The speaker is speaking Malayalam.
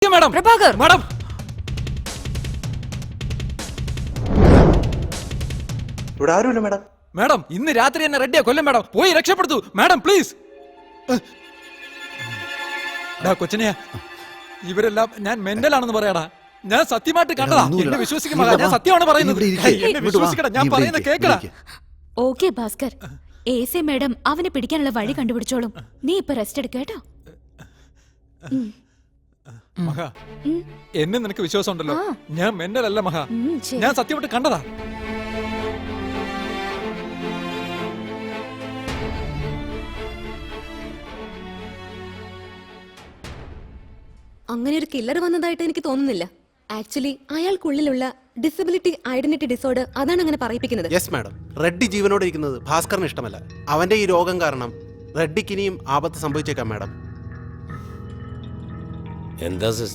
मैडम प्रभाकर मैडम ഇവിടെ ആരുമില്ല മാഡം. मैडम ഇന്ന് രാത്രി എന്നെ റെഡിയാ കൊല്ലം മാഡം പോയി രക്ഷപ്പെടുത്തു മാഡം പ്ലീസ്. കൊച്ചനെയാ ഇവരെല്ലാം ഞാൻ മെന്റൽ ആണെന്ന് പറയാടാ. ഞാൻ സത്യമായിട്ട് കണ്ടതാ. എന്നെ വിശ്വസിക്കുമ്പോ ഞാൻ സത്യമാണ് പറയുന്നത്. എന്നെ വിശ്വസിക്കടാ, ഞാൻ പറയുന്നത് കേക്കടാ. ഓക്കെ ഭാസ്കർ, എസെ മേഡം അവനെ പിടിക്കാനുള്ള വഴി കണ്ടുപിടിച്ചോളും. നീ ഇപ്പൊ റെസ്റ്റ് എടുക്ക കേട്ടോ. മഹ എന്നെ നിനക്ക് വിശ്വാസം ഉണ്ടല്ലോ. ഞാൻ മെന്റൽ അല്ല മഹ, ശരി. ഞാൻ സത്യമായിട്ട് കണ്ടതാ. അങ്ങനെ ഒരു കില്ലർ വന്നതായിട്ട് എനിക്ക് തോന്നുന്നില്ല. ആക്ച്വലി അയാൾക്കുള്ളിലുള്ള ഡിസബിലിറ്റി ഐഡന്റിറ്റി ഡിസോർഡർ അതാണ് അങ്ങനെ പറയിപ്പിക്കുന്നത്. Yes madam. റെഡ്ഡി ജീവനോടെ ഇരിക്കുന്നത് ഭാസ്കറിന് ഇഷ്ടമല്ല. അവന്റെ ഈ രോഗം കാരണം റെഡ്ഡിക്ക് ഇനിയും ആപത്ത് സംഭവിച്ചേക്കാം മാഡം. എന്താ